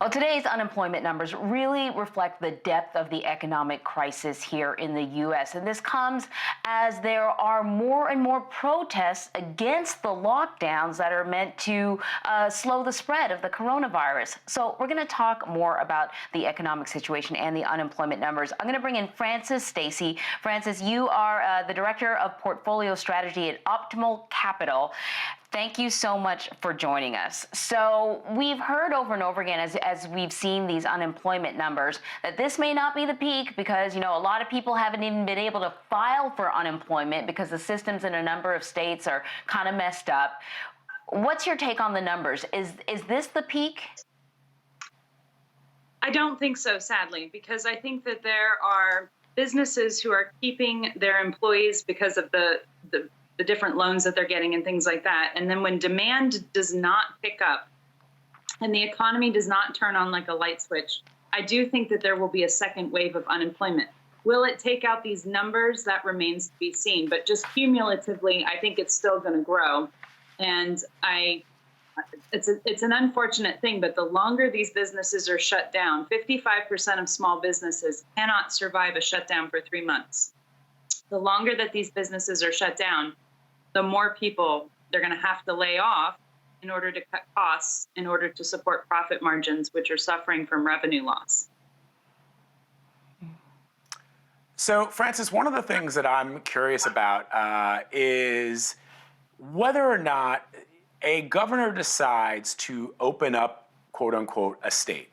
Well, today's unemployment numbers really reflect the depth of the economic crisis here in the U.S. And this comes as there are more and more protests against the lockdowns that are meant to slow the spread of the coronavirus. So we're going to talk more about the economic situation and the unemployment numbers. I'm going to bring in Stacy. Frances, you are the Director of Portfolio Strategy at Optimal Capital. Thank you so much for joining us. So we've heard over and over again as we've seen these unemployment numbers that this may not be the peak because, a lot of people haven't even been able to file for unemployment because the systems in a number of states are kind of messed up. What's your take on the numbers? Is this the peak? I don't think so, sadly, because I think that there are businesses who are keeping their employees because of the different loans that they're getting and things like that. And then when demand does not pick up and the economy does not turn on like a light switch, I do think that there will be a second wave of unemployment. Will it take out these numbers? That remains to be seen. But just cumulatively, I think it's still going to grow. And it's an unfortunate thing, but the longer these businesses are shut down, 55% of small businesses cannot survive a shutdown for 3 months. The longer that these businesses are shut down, the more people they're going to have to lay off in order to cut costs, in order to support profit margins, which are suffering from revenue loss. So, Frances, one of the things that I'm curious about is whether or not a governor decides to open up, quote unquote, a state,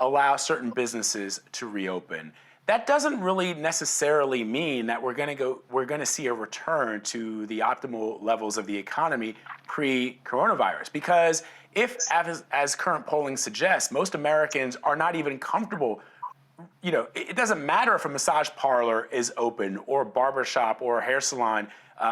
allow certain businesses to reopen. That doesn't really necessarily mean that we're going to see a return to the optimal levels of the economy pre-coronavirus. Because if, as current polling suggests, most Americans are not even comfortable, it doesn't matter if a massage parlor is open or a barbershop or a hair salon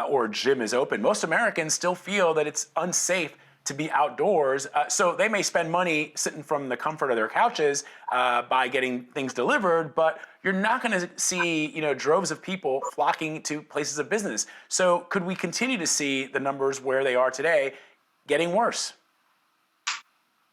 or a gym is open. Most Americans still feel that it's unsafe to be outdoors, so they may spend money sitting from the comfort of their couches by getting things delivered, but you're not going to see, droves of people flocking to places of business. So could we continue to see the numbers where they are today getting worse?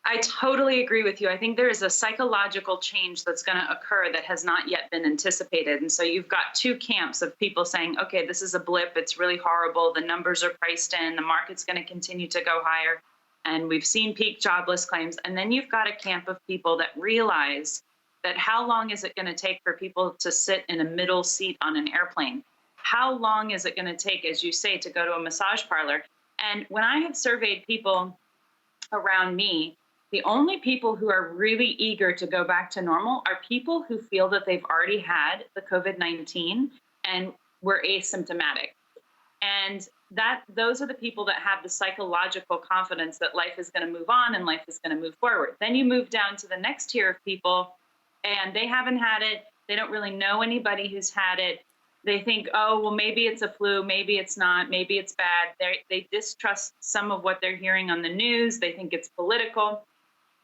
I totally agree with you. I think there is a psychological change that's going to occur that has not yet been anticipated. And so you've got two camps of people saying, okay, this is a blip. It's really horrible. The numbers are priced in. The market's going to continue to go higher. And we've seen peak jobless claims. And then you've got a camp of people that realize that how long is it going to take for people to sit in a middle seat on an airplane? How long is it going to take, as you say, to go to a massage parlor? And when I have surveyed people around me, the only people who are really eager to go back to normal are people who feel that they've already had the COVID-19 and were asymptomatic. And those are the people that have the psychological confidence that life is going to move on and life is going to move forward. Then you move down to the next tier of people and they haven't had it. They don't really know anybody who's had it. They think, oh, well, maybe it's a flu, maybe it's not, maybe it's bad. They distrust some of what they're hearing on the news. They think it's political.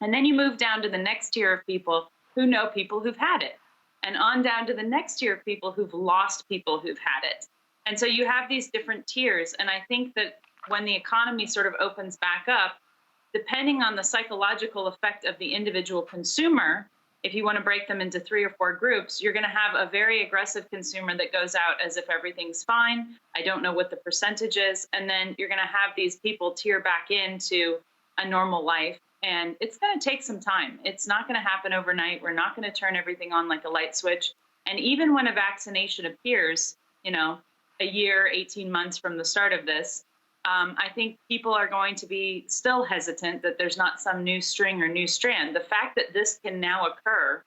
And then you move down to the next tier of people who know people who've had it, and on down to the next tier of people who've lost people who've had it. And so you have these different tiers. And I think that when the economy sort of opens back up, depending on the psychological effect of the individual consumer, if you want to break them into 3 or 4 groups, you're going to have a very aggressive consumer that goes out as if everything's fine. I don't know what the percentage is. And then you're going to have these people tier back into a normal life. And it's going to take some time. It's not going to happen overnight. We're not going to turn everything on like a light switch. And even when a vaccination appears, a year, 18 months from the start of this, I think people are going to be still hesitant that there's not some new string or new strand. The fact that this can now occur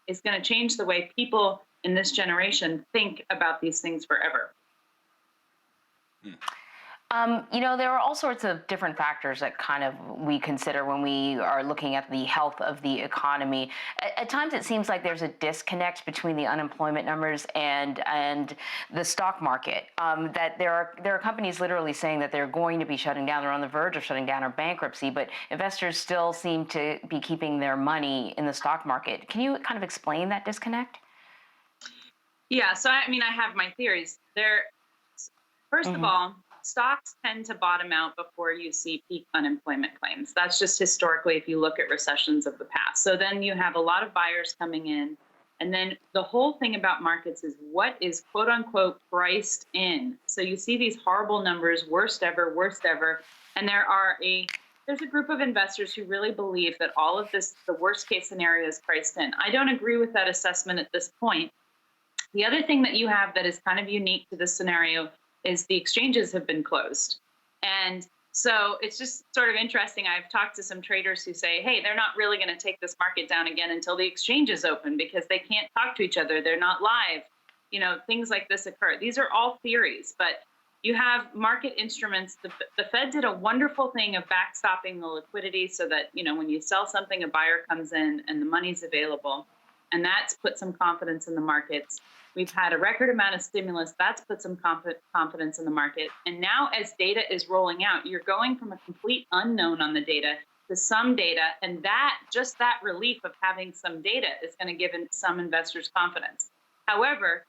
is going to change the way people in this generation think about these things forever. There are all sorts of different factors that kind of we consider when we are looking at the health of the economy. At times, it seems like there's a disconnect between the unemployment numbers and the stock market. That there are companies literally saying that they're going to be shutting down, they're on the verge of shutting down or bankruptcy, but investors still seem to be keeping their money in the stock market. Can you kind of explain that disconnect? Yeah, so I have my theories. First of all, stocks tend to bottom out before you see peak unemployment claims. That's just historically if you look at recessions of the past. So then you have a lot of buyers coming in. And then the whole thing about markets is what is quote unquote priced in. So you see these horrible numbers, worst ever, worst ever. And there's a group of investors who really believe that all of this, the worst case scenario, is priced in. I don't agree with that assessment at this point. The other thing that you have that is kind of unique to this scenario is the exchanges have been closed. And so it's just sort of interesting. I've talked to some traders who say, hey, they're not really going to take this market down again until the exchanges open because they can't talk to each other. They're not live. Things like this occur. These are all theories, but you have market instruments. The Fed did a wonderful thing of backstopping the liquidity so that, when you sell something, a buyer comes in and the money's available. And that's put some confidence in the markets. We've had a record amount of stimulus. That's put some confidence in the market. And now as data is rolling out, you're going from a complete unknown on the data to some data. And just that relief of having some data is going to give some investors confidence. However,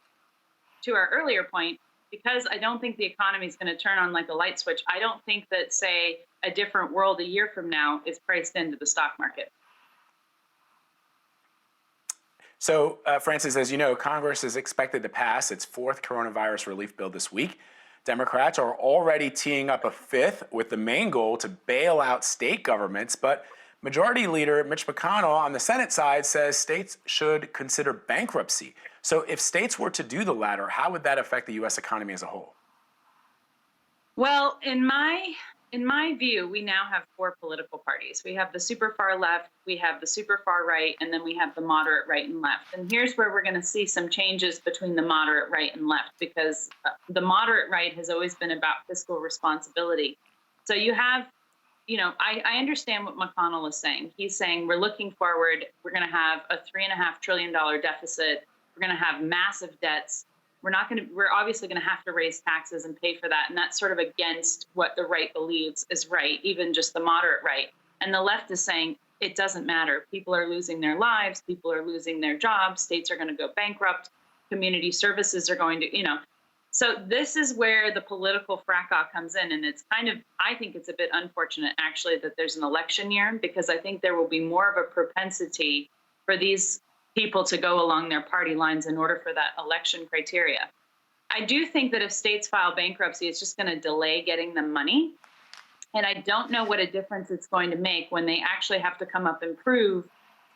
to our earlier point, because I don't think the economy is going to turn on like a light switch, I don't think that, say, a different world a year from now is priced into the stock market. So, Francis, as you know, Congress is expected to pass its fourth coronavirus relief bill this week. Democrats are already teeing up a fifth with the main goal to bail out state governments. But Majority Leader Mitch McConnell on the Senate side says states should consider bankruptcy. So if states were to do the latter, how would that affect the U.S. economy as a whole? Well, in my view, we now have four political parties. We have the super far left, we have the super far right, and then we have the moderate right and left. And here's where we're going to see some changes between the moderate right and left, because the moderate right has always been about fiscal responsibility. So you have, I understand what McConnell is saying. He's saying we're looking forward. We're going to have a $3.5 trillion deficit. We're going to have massive debts. We're obviously going to have to raise taxes and pay for that. And that's sort of against what the right believes is right, even just the moderate right. And the left is saying it doesn't matter. People are losing their lives. People are losing their jobs. States are going to go bankrupt. Community services are going to, So this is where the political fracas comes in. And it's I think it's a bit unfortunate, actually, that there's an election year, because I think there will be more of a propensity for these people to go along their party lines in order for that election criteria. I do think that if states file bankruptcy, it's just going to delay getting them money. And I don't know what a difference it's going to make when they actually have to come up and prove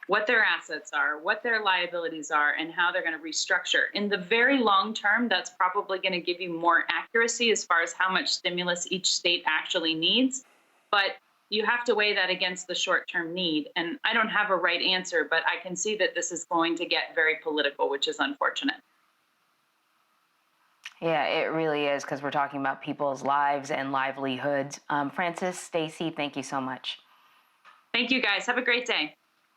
what their assets are, what their liabilities are, and how they're going to restructure. In the very long term, that's probably going to give you more accuracy as far as how much stimulus each state actually needs. But you have to weigh that against the short-term need. And I don't have a right answer, but I can see that this is going to get very political, which is unfortunate. Yeah, it really is, because we're talking about people's lives and livelihoods. Francis, Stacy, thank you so much. Thank you, guys. Have a great day.